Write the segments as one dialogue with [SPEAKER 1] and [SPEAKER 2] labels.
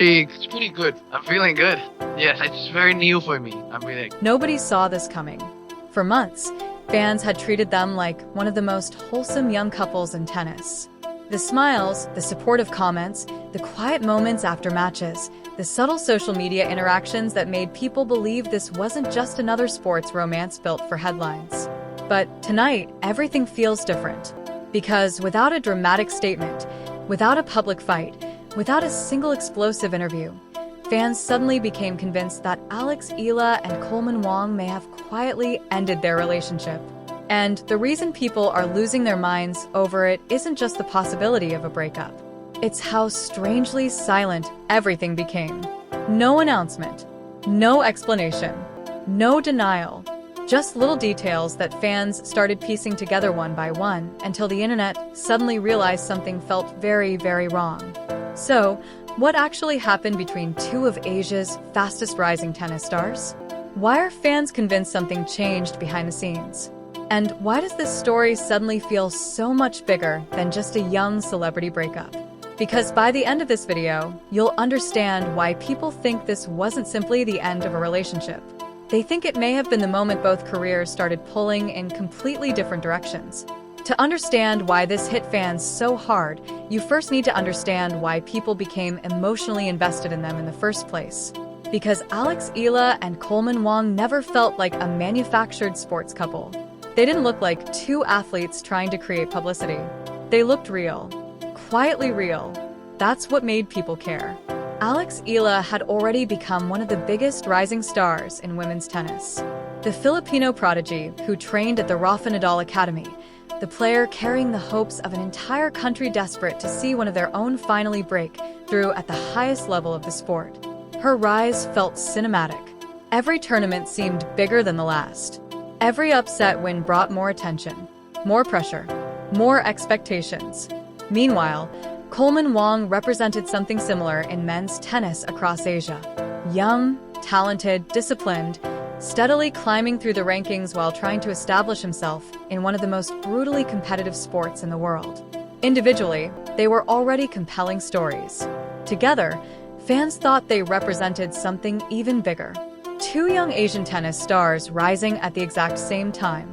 [SPEAKER 1] It's pretty good. I'm feeling good. Yes, it's very new for me. I'm really.
[SPEAKER 2] Nobody saw this coming. For months, fans had treated them like one of the most wholesome young couples in tennis. The smiles, the supportive comments, the quiet moments after matches, the subtle social media interactions that made people believe this wasn't just another sports romance built for headlines. But tonight, everything feels different. Because without a dramatic statement, without a public fight, without a single explosive interview, fans suddenly became convinced that Eala and Coleman Wong may have quietly ended their relationship. And the reason people are losing their minds over it isn't just the possibility of a breakup. It's how strangely silent everything became. No announcement, no explanation, no denial. Just little details that fans started piecing together one by one until the internet suddenly realized something felt very, very wrong. So, what actually happened between two of Asia's fastest rising tennis stars? Why are fans convinced something changed behind the scenes? And why does this story suddenly feel so much bigger than just a young celebrity breakup? Because by the end of this video, you'll understand why people think this wasn't simply the end of a relationship. They think it may have been the moment both careers started pulling in completely different directions. To understand why this hit fans so hard, you first need to understand why people became emotionally invested in them in the first place. Because Eala and Coleman Wong never felt like a manufactured sports couple. They didn't look like two athletes trying to create publicity. They looked real. Quietly real. That's what made people care. Eala had already become one of the biggest rising stars in women's tennis. The Filipino prodigy who trained at the Rafa Nadal Academy, the player carrying the hopes of an entire country desperate to see one of their own finally break through at the highest level of the sport. Her rise felt cinematic. Every tournament seemed bigger than the last. Every upset win brought more attention, more pressure, more expectations. Meanwhile, Coleman Wong represented something similar in men's tennis across Asia. Young, talented, disciplined, steadily climbing through the rankings while trying to establish himself in one of the most brutally competitive sports in the world. Individually, they were already compelling stories. Together, fans thought they represented something even bigger. Two young Asian tennis stars rising at the exact same time.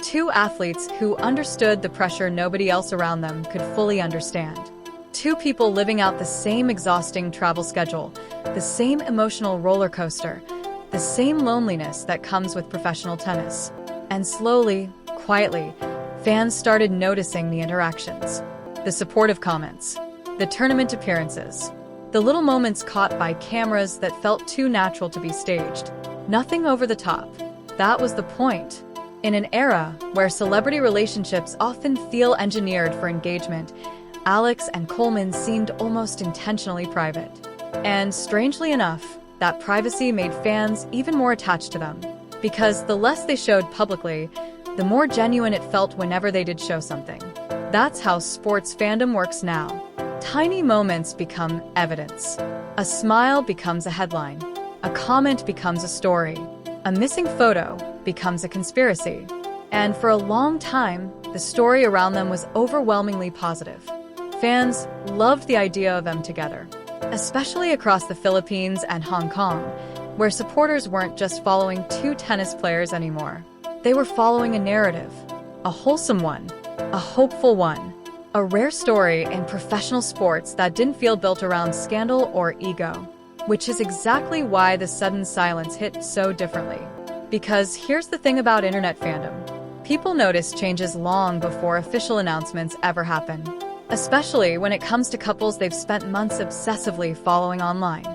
[SPEAKER 2] Two athletes who understood the pressure nobody else around them could fully understand. Two people living out the same exhausting travel schedule, the same emotional roller coaster, the same loneliness that comes with professional tennis. And slowly, quietly, fans started noticing the interactions, the supportive comments, the tournament appearances, the little moments caught by cameras that felt too natural to be staged. Nothing over the top. That was the point. In an era where celebrity relationships often feel engineered for engagement, Alex and Coleman seemed almost intentionally private. And strangely enough, that privacy made fans even more attached to them. Because the less they showed publicly, the more genuine it felt whenever they did show something. That's how sports fandom works now. Tiny moments become evidence. A smile becomes a headline. A comment becomes a story. A missing photo becomes a conspiracy. And for a long time, the story around them was overwhelmingly positive. Fans loved the idea of them together, especially across the Philippines and Hong Kong, where supporters weren't just following two tennis players anymore. They were following a narrative, a wholesome one, a hopeful one, a rare story in professional sports that didn't feel built around scandal or ego, which is exactly why the sudden silence hit so differently. Because here's the thing about internet fandom. People notice changes long before official announcements ever happen. Especially when it comes to couples they've spent months obsessively following online.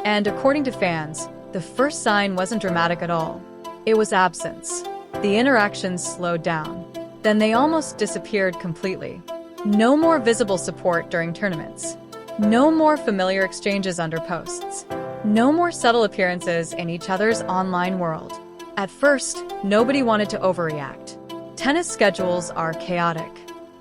[SPEAKER 2] And according to fans, the first sign wasn't dramatic at all. It was absence. The interactions slowed down. Then they almost disappeared completely. No more visible support during tournaments. No more familiar exchanges under posts. No more subtle appearances in each other's online world. At first, nobody wanted to overreact. Tennis schedules are chaotic.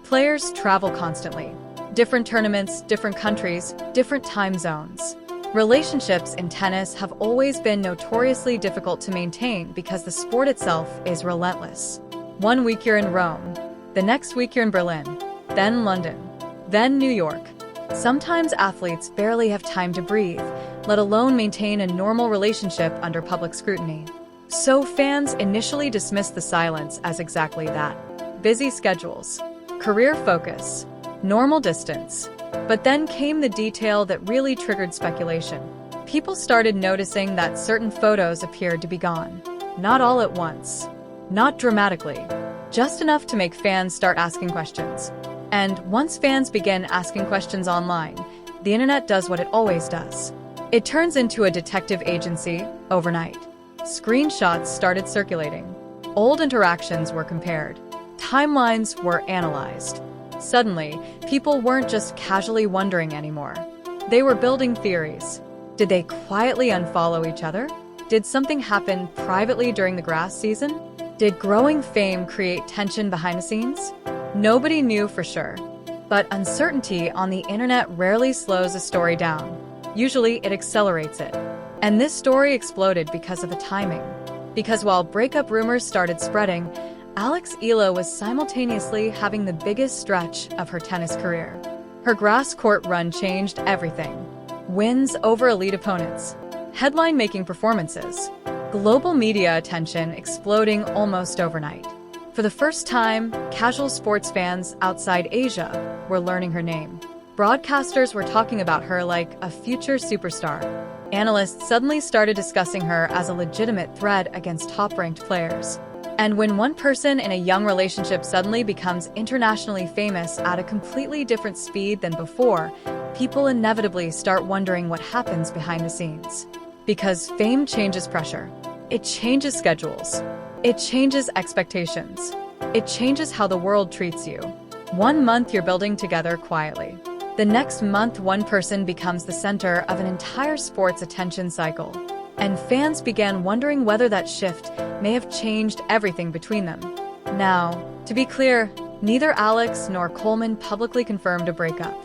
[SPEAKER 2] Players travel constantly. Different tournaments, different countries, different time zones. Relationships in tennis have always been notoriously difficult to maintain because the sport itself is relentless. One week you're in Rome, the next week you're in Berlin, then London, then New York. Sometimes athletes barely have time to breathe let alone maintain a normal relationship under public scrutiny. So fans initially dismissed the silence as exactly that: busy schedules, career focus, normal distance. But then came the detail that really triggered speculation. People started noticing that certain photos appeared to be gone. Not all at once, not dramatically, just enough to make fans start asking questions. And once fans begin asking questions online, the internet does what it always does. It turns into a detective agency overnight. Screenshots started circulating. Old interactions were compared. Timelines were analyzed. Suddenly, people weren't just casually wondering anymore. They were building theories. Did they quietly unfollow each other? Did something happen privately during the grass season? Did growing fame create tension behind the scenes? Nobody knew for sure. But uncertainty on the internet rarely slows a story down. Usually, it accelerates it. And this story exploded because of the timing. Because while breakup rumors started spreading, Eala was simultaneously having the biggest stretch of her tennis career. Her grass court run changed everything. Wins over elite opponents, headline-making performances, global media attention exploding almost overnight. For the first time, casual sports fans outside Asia were learning her name. Broadcasters were talking about her like a future superstar. Analysts suddenly started discussing her as a legitimate threat against top-ranked players. And when one person in a young relationship suddenly becomes internationally famous at a completely different speed than before, people inevitably start wondering what happens behind the scenes. Because fame changes pressure. It changes schedules. It changes expectations. It changes how the world treats you. 1 month you're building together quietly. The next month, one person becomes the center of an entire sports attention cycle. And fans began wondering whether that shift may have changed everything between them. Now, to be clear, neither Alex nor Coleman publicly confirmed a breakup.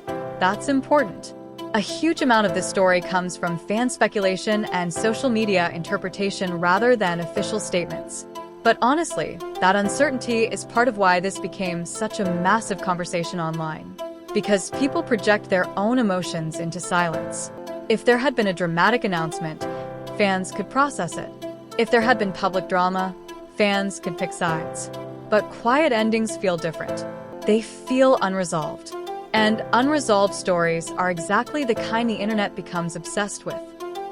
[SPEAKER 2] That's important. A huge amount of this story comes from fan speculation and social media interpretation rather than official statements. But honestly, that uncertainty is part of why this became such a massive conversation online. Because people project their own emotions into silence. If there had been a dramatic announcement, fans could process it. If there had been public drama, fans could pick sides. But quiet endings feel different. They feel unresolved. And unresolved stories are exactly the kind the internet becomes obsessed with.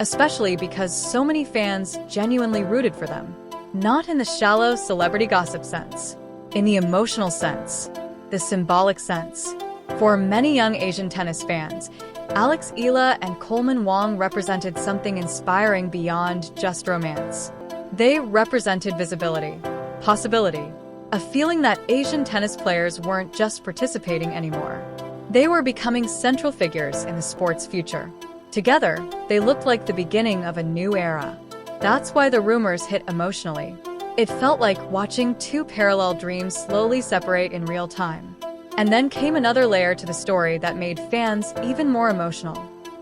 [SPEAKER 2] Especially because so many fans genuinely rooted for them. Not in the shallow celebrity gossip sense. In the emotional sense. The symbolic sense. For many young Asian tennis fans, Eala and Coleman Wong represented something inspiring beyond just romance. They represented visibility, possibility, a feeling that Asian tennis players weren't just participating anymore. They were becoming central figures in the sport's future. Together, they looked like the beginning of a new era. That's why the rumors hit emotionally. It felt like watching two parallel dreams slowly separate in real time. And then came another layer to the story that made fans even more emotional.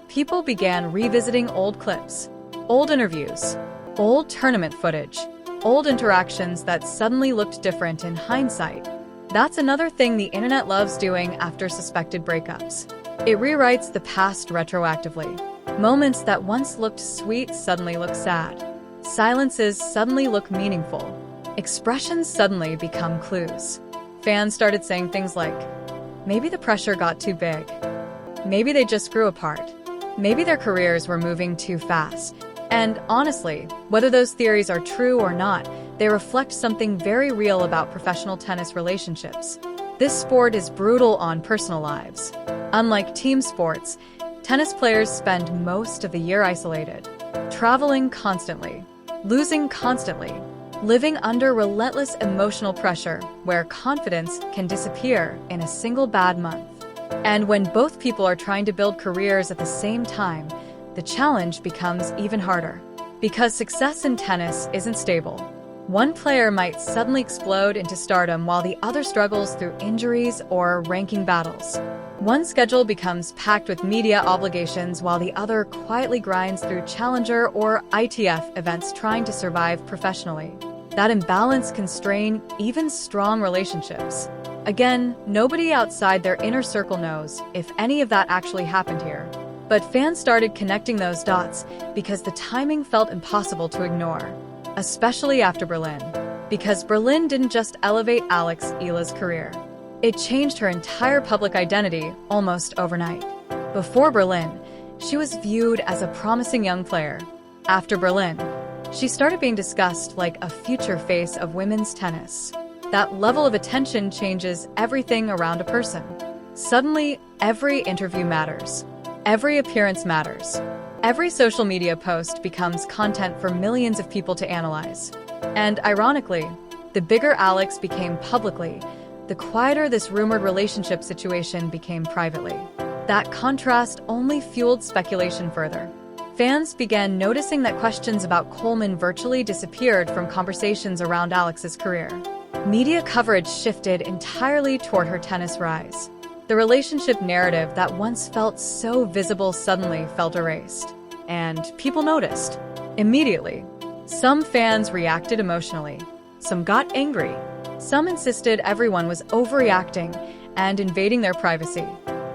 [SPEAKER 2] People began revisiting old clips, old interviews, old tournament footage, old interactions that suddenly looked different in hindsight. That's another thing the internet loves doing after suspected breakups. It rewrites the past retroactively. Moments that once looked sweet suddenly look sad. Silences suddenly look meaningful. Expressions suddenly become clues. Fans started saying things like, maybe the pressure got too big. Maybe they just grew apart. Maybe their careers were moving too fast. And honestly, whether those theories are true or not, they reflect something very real about professional tennis relationships. This sport is brutal on personal lives. Unlike team sports, tennis players spend most of the year isolated, traveling constantly, losing constantly, living under relentless emotional pressure where confidence can disappear in a single bad month. And when both people are trying to build careers at the same time, the challenge becomes even harder. Because success in tennis isn't stable. One player might suddenly explode into stardom while the other struggles through injuries or ranking battles. One schedule becomes packed with media obligations while the other quietly grinds through challenger or ITF events trying to survive professionally. That imbalance can strain even strong relationships. Again, nobody outside their inner circle knows if any of that actually happened here. But fans started connecting those dots because the timing felt impossible to ignore, especially after Berlin. Because Berlin didn't just elevate Eala's career. It changed her entire public identity almost overnight. Before Berlin, she was viewed as a promising young player. After Berlin, she started being discussed like a future face of women's tennis. That level of attention changes everything around a person. Suddenly, every interview matters. Every appearance matters. Every social media post becomes content for millions of people to analyze. And ironically, the bigger Alex became publicly, the quieter this rumored relationship situation became privately. That contrast only fueled speculation further. Fans began noticing that questions about Coleman virtually disappeared from conversations around Alex's career. Media coverage shifted entirely toward her tennis rise. The relationship narrative that once felt so visible suddenly felt erased. And people noticed. Immediately. Some fans reacted emotionally. Some got angry. Some insisted everyone was overreacting and invading their privacy.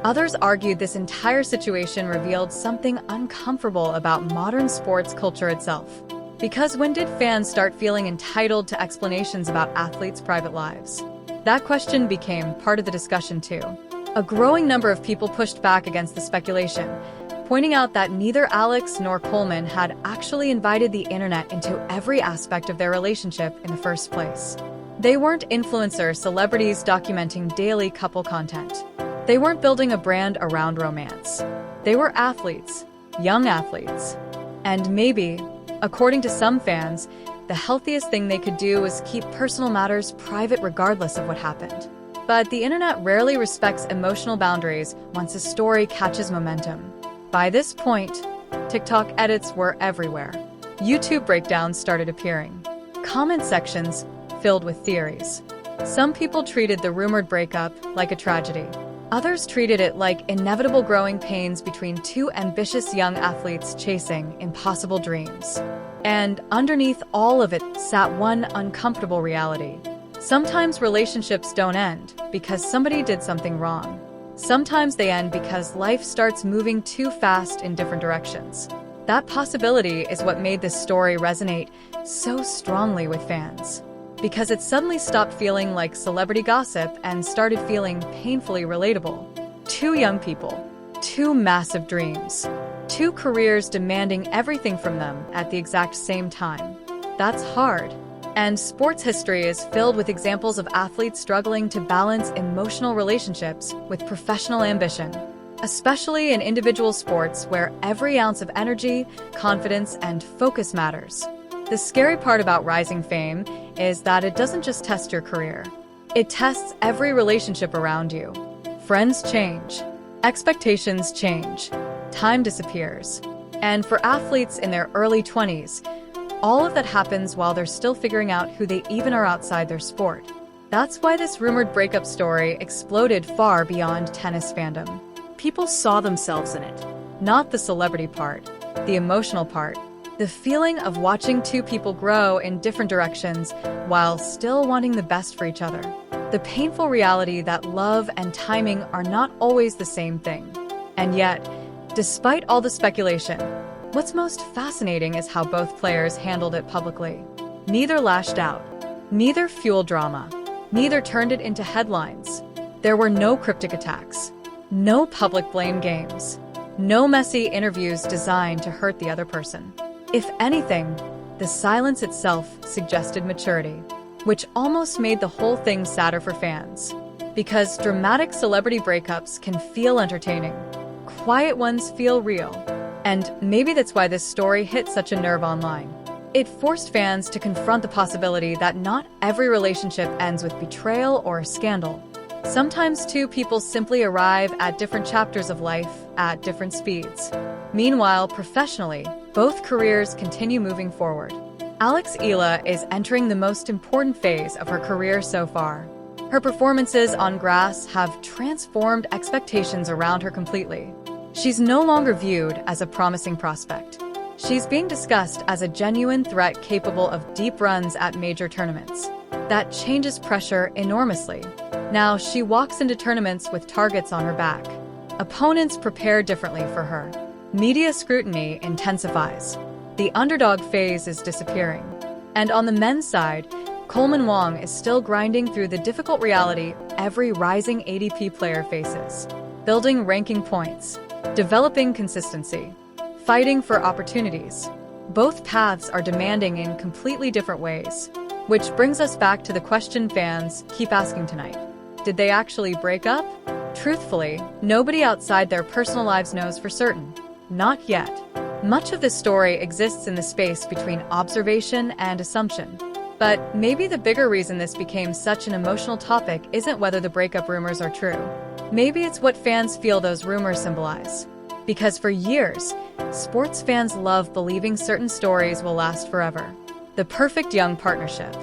[SPEAKER 2] Others argued this entire situation revealed something uncomfortable about modern sports culture itself. Because when did fans start feeling entitled to explanations about athletes' private lives? That question became part of the discussion too. A growing number of people pushed back against the speculation, pointing out that neither Alex nor Coleman had actually invited the internet into every aspect of their relationship in the first place. They weren't influencer celebrities documenting daily couple content. They weren't building a brand around romance. They were athletes, young athletes. And maybe, according to some fans, the healthiest thing they could do was keep personal matters private regardless of what happened. But the internet rarely respects emotional boundaries once a story catches momentum. By this point, TikTok edits were everywhere. YouTube breakdowns started appearing. Comment sections filled with theories. Some people treated the rumored breakup like a tragedy. Others treated it like inevitable growing pains between two ambitious young athletes chasing impossible dreams. And underneath all of it sat one uncomfortable reality. Sometimes relationships don't end because somebody did something wrong. Sometimes they end because life starts moving too fast in different directions. That possibility is what made this story resonate so strongly with fans. Because it suddenly stopped feeling like celebrity gossip and started feeling painfully relatable. Two young people, two massive dreams, two careers demanding everything from them at the exact same time. That's hard. And sports history is filled with examples of athletes struggling to balance emotional relationships with professional ambition, especially in individual sports where every ounce of energy, confidence, and focus matters. The scary part about rising fame is that it doesn't just test your career. It tests every relationship around you. Friends change. Expectations change. Time disappears. And for athletes in their early 20s, all of that happens while they're still figuring out who they even are outside their sport. That's why this rumored breakup story exploded far beyond tennis fandom. People saw themselves in it. Not the celebrity part, the emotional part. The feeling of watching two people grow in different directions while still wanting the best for each other. The painful reality that love and timing are not always the same thing. And yet, despite all the speculation, what's most fascinating is how both players handled it publicly. Neither lashed out. Neither fueled drama. Neither turned it into headlines. There were no cryptic attacks. No public blame games. No messy interviews designed to hurt the other person. If anything, the silence itself suggested maturity, which almost made the whole thing sadder for fans. Because dramatic celebrity breakups can feel entertaining. Quiet ones feel real. And maybe that's why this story hit such a nerve online. It forced fans to confront the possibility that not every relationship ends with betrayal or a scandal. Sometimes two people simply arrive at different chapters of life at different speeds. Meanwhile, professionally, both careers continue moving forward. Eala is entering the most important phase of her career so far. Her performances on grass have transformed expectations around her completely. She's no longer viewed as a promising prospect. She's being discussed as a genuine threat capable of deep runs at major tournaments. That changes pressure enormously. Now she walks into tournaments with targets on her back. Opponents prepare differently for her. Media scrutiny intensifies. The underdog phase is disappearing. And on the men's side, Coleman Wong is still grinding through the difficult reality every rising ADP player faces. Building ranking points, developing consistency, fighting for opportunities. Both paths are demanding in completely different ways. Which brings us back to the question fans keep asking tonight. Did they actually break up? Truthfully, nobody outside their personal lives knows for certain. Not yet. Much of this story exists in the space between observation and assumption. But maybe the bigger reason this became such an emotional topic isn't whether the breakup rumors are true. Maybe it's what fans feel those rumors symbolize. Because for years, sports fans love believing certain stories will last forever. The perfect young partnership,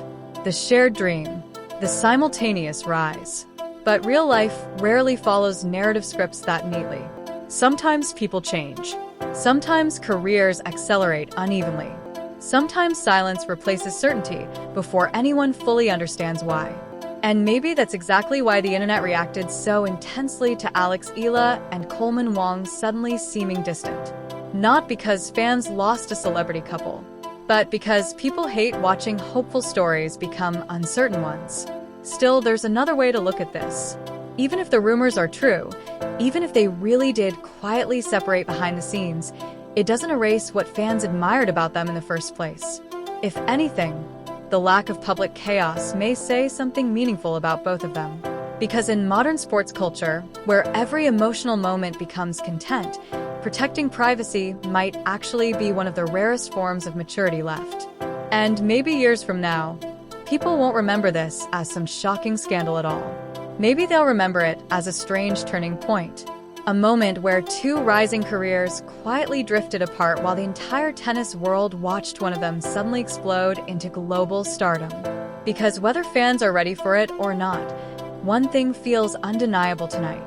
[SPEAKER 2] the shared dream, the simultaneous rise. But real life rarely follows narrative scripts that neatly. Sometimes people change. Sometimes careers accelerate unevenly. Sometimes silence replaces certainty before anyone fully understands why. And maybe that's exactly why the internet reacted so intensely to Eala and Coleman Wong suddenly seeming distant. Not because fans lost a celebrity couple, but because people hate watching hopeful stories become uncertain ones. Still, there's another way to look at this. Even if the rumors are true, even if they really did quietly separate behind the scenes, it doesn't erase what fans admired about them in the first place. If anything, the lack of public chaos may say something meaningful about both of them. Because in modern sports culture, where every emotional moment becomes content, protecting privacy might actually be one of the rarest forms of maturity left. And maybe years from now, people won't remember this as some shocking scandal at all. Maybe they'll remember it as a strange turning point. A moment where two rising careers quietly drifted apart while the entire tennis world watched one of them suddenly explode into global stardom. Because whether fans are ready for it or not, one thing feels undeniable tonight.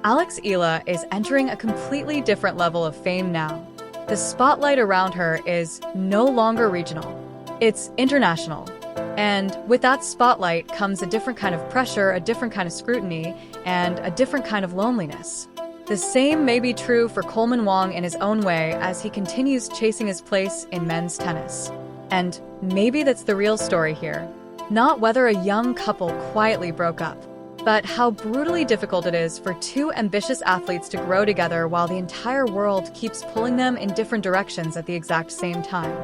[SPEAKER 2] Eala is entering a completely different level of fame now. The spotlight around her is no longer regional. It's international. And with that spotlight comes a different kind of pressure, a different kind of scrutiny, and a different kind of loneliness. The same may be true for Coleman Wong in his own way as he continues chasing his place in men's tennis. And maybe that's the real story here. Not whether a young couple quietly broke up, but how brutally difficult it is for two ambitious athletes to grow together while the entire world keeps pulling them in different directions at the exact same time.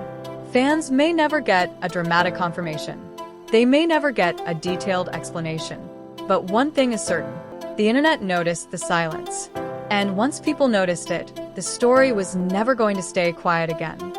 [SPEAKER 2] Fans may never get a dramatic confirmation. They may never get a detailed explanation. But one thing is certain, the internet noticed the silence. And once people noticed it, the story was never going to stay quiet again.